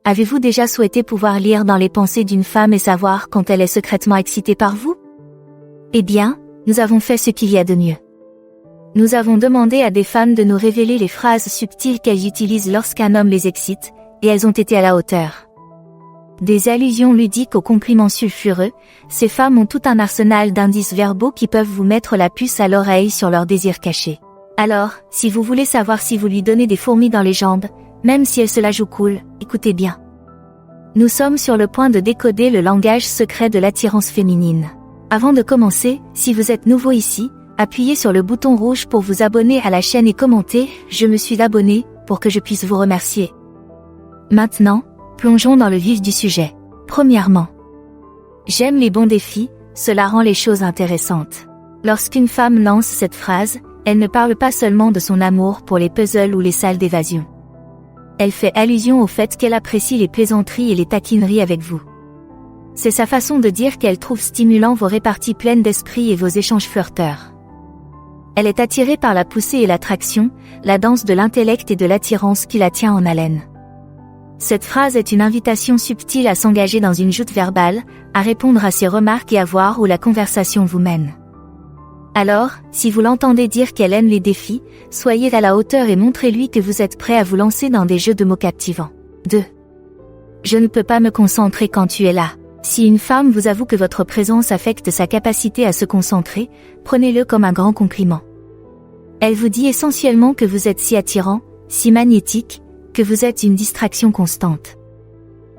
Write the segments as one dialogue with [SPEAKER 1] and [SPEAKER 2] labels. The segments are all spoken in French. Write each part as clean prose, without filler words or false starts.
[SPEAKER 1] Avez-vous déjà souhaité pouvoir lire dans les pensées d'une femme et savoir quand elle est secrètement excitée par vous? Eh bien, nous avons fait ce qu'il y a de mieux. Nous avons demandé à des femmes de nous révéler les phrases subtiles qu'elles utilisent lorsqu'un homme les excite, et elles ont été à la hauteur. Des allusions ludiques aux compliments sulfureux, ces femmes ont tout un arsenal d'indices verbaux qui peuvent vous mettre la puce à l'oreille sur leurs désirs cachés. Alors, si vous voulez savoir si vous lui donnez des fourmis dans les jambes, même si elle se la joue cool, écoutez bien. Nous sommes sur le point de décoder le langage secret de l'attirance féminine. Avant de commencer, si vous êtes nouveau ici, appuyez sur le bouton rouge pour vous abonner à la chaîne et commentez « Je me suis abonné » pour que je puisse vous remercier. Maintenant, plongeons dans le vif du sujet. Premièrement, j'aime les bons défis, cela rend les choses intéressantes. Lorsqu'une femme lance cette phrase, elle ne parle pas seulement de son amour pour les puzzles ou les salles d'évasion. Elle fait allusion au fait qu'elle apprécie les plaisanteries et les taquineries avec vous. C'est sa façon de dire qu'elle trouve stimulant vos réparties pleines d'esprit et vos échanges flirteurs. Elle est attirée par la poussée et l'attraction, la danse de l'intellect et de l'attirance qui la tient en haleine. Cette phrase est une invitation subtile à s'engager dans une joute verbale, à répondre à ses remarques et à voir où la conversation vous mène. Alors, si vous l'entendez dire qu'elle aime les défis, soyez à la hauteur et montrez-lui que vous êtes prêt à vous lancer dans des jeux de mots captivants. 2. Je ne peux pas me concentrer quand tu es là. Si une femme vous avoue que votre présence affecte sa capacité à se concentrer, prenez-le comme un grand compliment. Elle vous dit essentiellement que vous êtes si attirant, si magnétique, que vous êtes une distraction constante.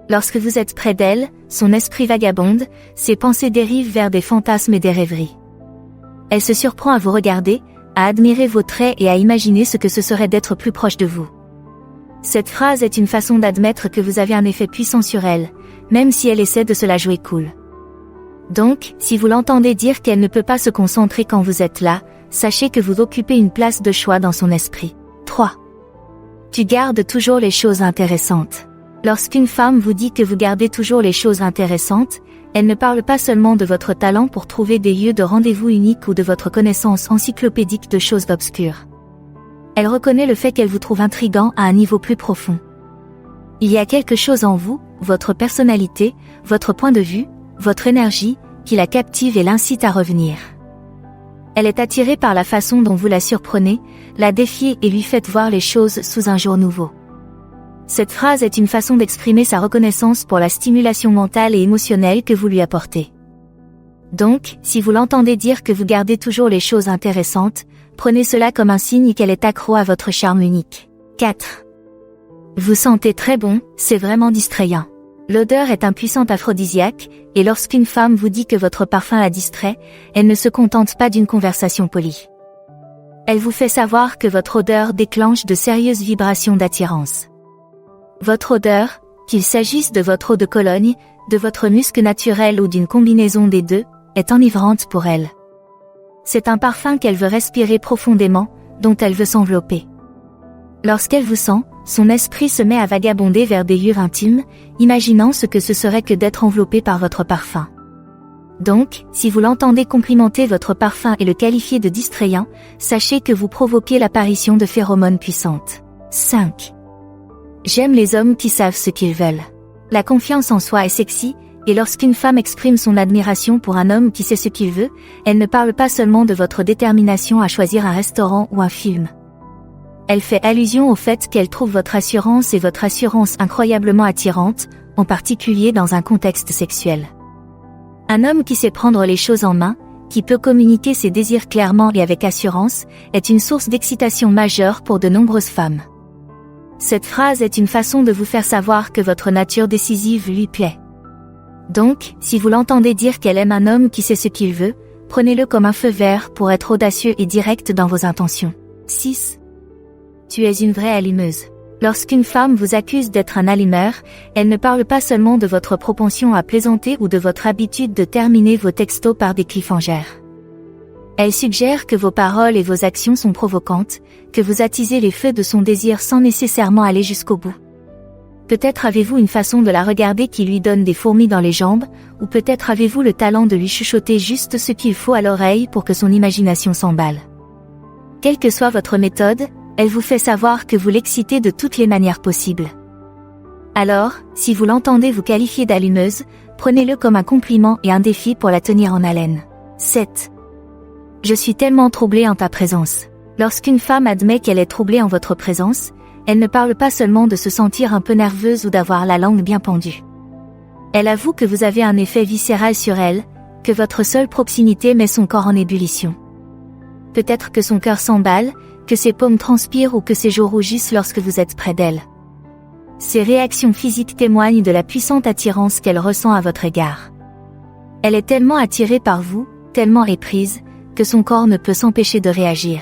[SPEAKER 1] Lorsque vous êtes près d'elle, son esprit vagabonde, ses pensées dérivent vers des fantasmes et des rêveries. Elle se surprend à vous regarder, à admirer vos traits et à imaginer ce que ce serait d'être plus proche de vous. Cette phrase est une façon d'admettre que vous avez un effet puissant sur elle, même si elle essaie de se la jouer cool. Donc, si vous l'entendez dire qu'elle ne peut pas se concentrer quand vous êtes là, sachez que vous occupez une place de choix dans son esprit. 3. Tu gardes toujours les choses intéressantes. Lorsqu'une femme vous dit que vous gardez toujours les choses intéressantes, elle ne parle pas seulement de votre talent pour trouver des lieux de rendez-vous uniques ou de votre connaissance encyclopédique de choses obscures. Elle reconnaît le fait qu'elle vous trouve intriguant à un niveau plus profond. Il y a quelque chose en vous, votre personnalité, votre point de vue, votre énergie, qui la captive et l'incite à revenir. Elle est attirée par la façon dont vous la surprenez, la défiez et lui faites voir les choses sous un jour nouveau. Cette phrase est une façon d'exprimer sa reconnaissance pour la stimulation mentale et émotionnelle que vous lui apportez. Donc, si vous l'entendez dire que vous gardez toujours les choses intéressantes, prenez cela comme un signe qu'elle est accro à votre charme unique. 4. Vous sentez très bon, c'est vraiment distrayant. L'odeur est un puissant aphrodisiaque, et lorsqu'une femme vous dit que votre parfum la distrait, elle ne se contente pas d'une conversation polie. Elle vous fait savoir que votre odeur déclenche de sérieuses vibrations d'attirance. Votre odeur, qu'il s'agisse de votre eau de Cologne, de votre musc naturel ou d'une combinaison des deux, est enivrante pour elle. C'est un parfum qu'elle veut respirer profondément, dont elle veut s'envelopper. Lorsqu'elle vous sent, son esprit se met à vagabonder vers des lieux intimes, imaginant ce que ce serait que d'être enveloppé par votre parfum. Donc, si vous l'entendez complimenter votre parfum et le qualifier de distrayant, sachez que vous provoquez l'apparition de phéromones puissantes. 5. J'aime les hommes qui savent ce qu'ils veulent. La confiance en soi est sexy, et lorsqu'une femme exprime son admiration pour un homme qui sait ce qu'il veut, elle ne parle pas seulement de votre détermination à choisir un restaurant ou un film. Elle fait allusion au fait qu'elle trouve votre assurance et votre assurance incroyablement attirante, en particulier dans un contexte sexuel. Un homme qui sait prendre les choses en main, qui peut communiquer ses désirs clairement et avec assurance, est une source d'excitation majeure pour de nombreuses femmes. Cette phrase est une façon de vous faire savoir que votre nature décisive lui plaît. Donc, si vous l'entendez dire qu'elle aime un homme qui sait ce qu'il veut, prenez-le comme un feu vert pour être audacieux et direct dans vos intentions. 6. Tu es une vraie allumeuse. Lorsqu'une femme vous accuse d'être un allumeur, elle ne parle pas seulement de votre propension à plaisanter ou de votre habitude de terminer vos textos par des cliffhangers. Elle suggère que vos paroles et vos actions sont provocantes, que vous attisez les feux de son désir sans nécessairement aller jusqu'au bout. Peut-être avez-vous une façon de la regarder qui lui donne des fourmis dans les jambes, ou peut-être avez-vous le talent de lui chuchoter juste ce qu'il faut à l'oreille pour que son imagination s'emballe. Quelle que soit votre méthode, elle vous fait savoir que vous l'excitez de toutes les manières possibles. Alors, si vous l'entendez vous qualifier d'allumeuse, prenez-le comme un compliment et un défi pour la tenir en haleine. 7. Je suis tellement troublée en ta présence. Lorsqu'une femme admet qu'elle est troublée en votre présence, elle ne parle pas seulement de se sentir un peu nerveuse ou d'avoir la langue bien pendue. Elle avoue que vous avez un effet viscéral sur elle, que votre seule proximité met son corps en ébullition. Peut-être que son cœur s'emballe, que ses paumes transpirent ou que ses joues rougissent lorsque vous êtes près d'elle. Ces réactions physiques témoignent de la puissante attirance qu'elle ressent à votre égard. Elle est tellement attirée par vous, tellement éprise, que son corps ne peut s'empêcher de réagir.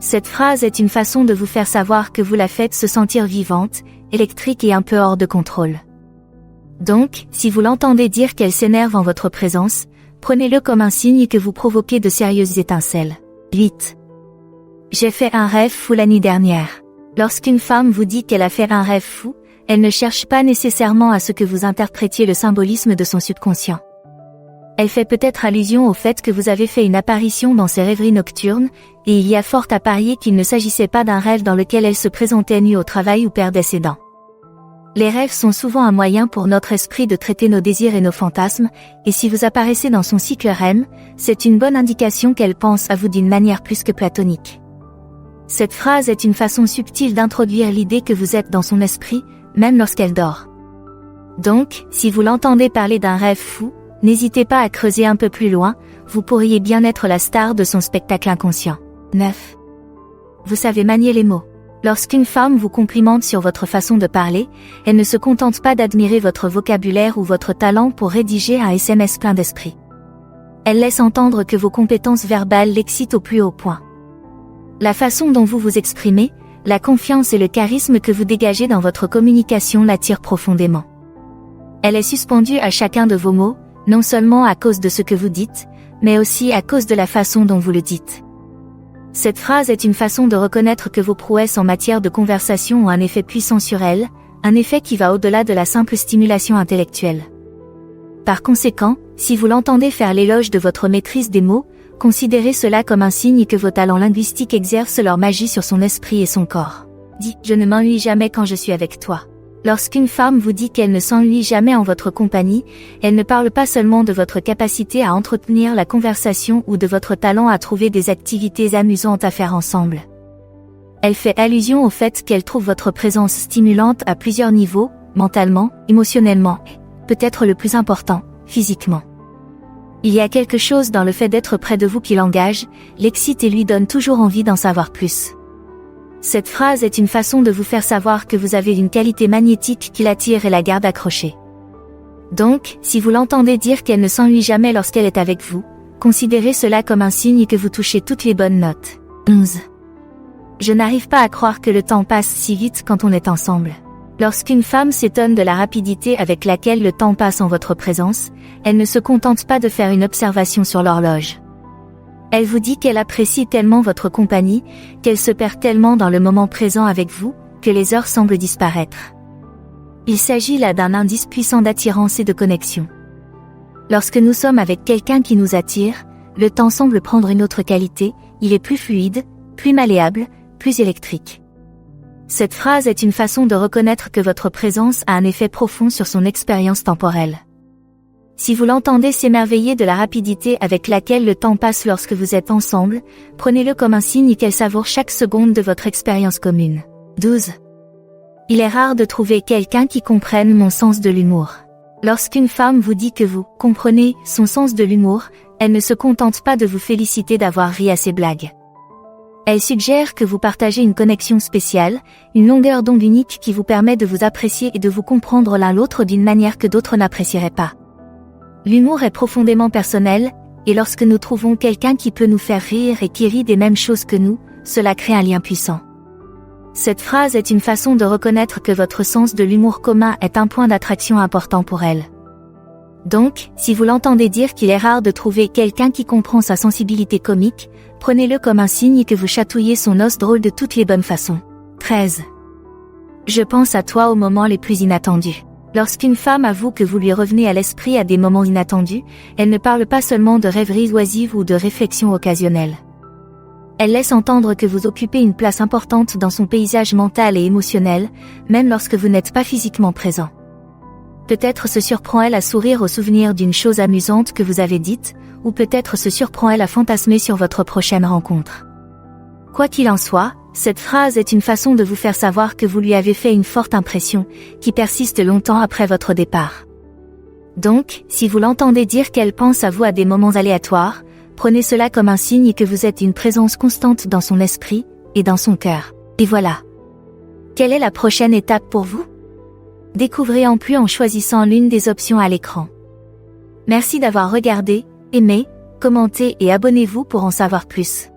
[SPEAKER 1] Cette phrase est une façon de vous faire savoir que vous la faites se sentir vivante, électrique et un peu hors de contrôle. Donc, si vous l'entendez dire qu'elle s'énerve en votre présence, prenez-le comme un signe que vous provoquez de sérieuses étincelles. 8. J'ai fait un rêve fou la nuit dernière. Lorsqu'une femme vous dit qu'elle a fait un rêve fou, elle ne cherche pas nécessairement à ce que vous interprétiez le symbolisme de son subconscient. Elle fait peut-être allusion au fait que vous avez fait une apparition dans ses rêveries nocturnes, et il y a fort à parier qu'il ne s'agissait pas d'un rêve dans lequel elle se présentait nue au travail ou perdait ses dents. Les rêves sont souvent un moyen pour notre esprit de traiter nos désirs et nos fantasmes, et si vous apparaissez dans son cycle REM, c'est une bonne indication qu'elle pense à vous d'une manière plus que platonique. Cette phrase est une façon subtile d'introduire l'idée que vous êtes dans son esprit, même lorsqu'elle dort. Donc, si vous l'entendez parler d'un rêve fou, n'hésitez pas à creuser un peu plus loin, vous pourriez bien être la star de son spectacle inconscient. 9. Vous savez manier les mots. Lorsqu'une femme vous complimente sur votre façon de parler, elle ne se contente pas d'admirer votre vocabulaire ou votre talent pour rédiger un SMS plein d'esprit. Elle laisse entendre que vos compétences verbales l'excitent au plus haut point. La façon dont vous vous exprimez, la confiance et le charisme que vous dégagez dans votre communication l'attirent profondément. Elle est suspendue à chacun de vos mots, non seulement à cause de ce que vous dites, mais aussi à cause de la façon dont vous le dites. Cette phrase est une façon de reconnaître que vos prouesses en matière de conversation ont un effet puissant sur elle, un effet qui va au-delà de la simple stimulation intellectuelle. Par conséquent, si vous l'entendez faire l'éloge de votre maîtrise des mots, considérez cela comme un signe que vos talents linguistiques exercent leur magie sur son esprit et son corps. Dis, je ne m'ennuie jamais quand je suis avec toi. Lorsqu'une femme vous dit qu'elle ne s'ennuie jamais en votre compagnie, elle ne parle pas seulement de votre capacité à entretenir la conversation ou de votre talent à trouver des activités amusantes à faire ensemble. Elle fait allusion au fait qu'elle trouve votre présence stimulante à plusieurs niveaux, mentalement, émotionnellement, et, peut-être le plus important, physiquement. Il y a quelque chose dans le fait d'être près de vous qui l'engage, l'excite et lui donne toujours envie d'en savoir plus. Cette phrase est une façon de vous faire savoir que vous avez une qualité magnétique qui l'attire et la garde accrochée. Donc, si vous l'entendez dire qu'elle ne s'ennuie jamais lorsqu'elle est avec vous, considérez cela comme un signe que vous touchez toutes les bonnes notes. 11. Je n'arrive pas à croire que le temps passe si vite quand on est ensemble. Lorsqu'une femme s'étonne de la rapidité avec laquelle le temps passe en votre présence, elle ne se contente pas de faire une observation sur l'horloge. Elle vous dit qu'elle apprécie tellement votre compagnie, qu'elle se perd tellement dans le moment présent avec vous, que les heures semblent disparaître. Il s'agit là d'un indice puissant d'attirance et de connexion. Lorsque nous sommes avec quelqu'un qui nous attire, le temps semble prendre une autre qualité, il est plus fluide, plus malléable, plus électrique. Cette phrase est une façon de reconnaître que votre présence a un effet profond sur son expérience temporelle. Si vous l'entendez s'émerveiller de la rapidité avec laquelle le temps passe lorsque vous êtes ensemble, prenez-le comme un signe qu'elle savoure chaque seconde de votre expérience commune. 12. Il est rare de trouver quelqu'un qui comprenne mon sens de l'humour. Lorsqu'une femme vous dit que vous comprenez son sens de l'humour, elle ne se contente pas de vous féliciter d'avoir ri à ses blagues. Elle suggère que vous partagez une connexion spéciale, une longueur d'onde unique qui vous permet de vous apprécier et de vous comprendre l'un l'autre d'une manière que d'autres n'apprécieraient pas. L'humour est profondément personnel, et lorsque nous trouvons quelqu'un qui peut nous faire rire et qui rit des mêmes choses que nous, cela crée un lien puissant. Cette phrase est une façon de reconnaître que votre sens de l'humour commun est un point d'attraction important pour elle. Donc, si vous l'entendez dire qu'il est rare de trouver quelqu'un qui comprend sa sensibilité comique, prenez-le comme un signe que vous chatouillez son os drôle de toutes les bonnes façons. 13. Je pense à toi aux moments les plus inattendus. Lorsqu'une femme avoue que vous lui revenez à l'esprit à des moments inattendus, elle ne parle pas seulement de rêveries oisives ou de réflexions occasionnelles. Elle laisse entendre que vous occupez une place importante dans son paysage mental et émotionnel, même lorsque vous n'êtes pas physiquement présent. Peut-être se surprend-elle à sourire au souvenir d'une chose amusante que vous avez dite, ou peut-être se surprend-elle à fantasmer sur votre prochaine rencontre. Quoi qu'il en soit, cette phrase est une façon de vous faire savoir que vous lui avez fait une forte impression, qui persiste longtemps après votre départ. Donc, si vous l'entendez dire qu'elle pense à vous à des moments aléatoires, prenez cela comme un signe que vous êtes une présence constante dans son esprit, et dans son cœur. Et voilà. Quelle est la prochaine étape pour vous? Découvrez en plus en choisissant l'une des options à l'écran. Merci d'avoir regardé, aimé, commenté et abonnez-vous pour en savoir plus.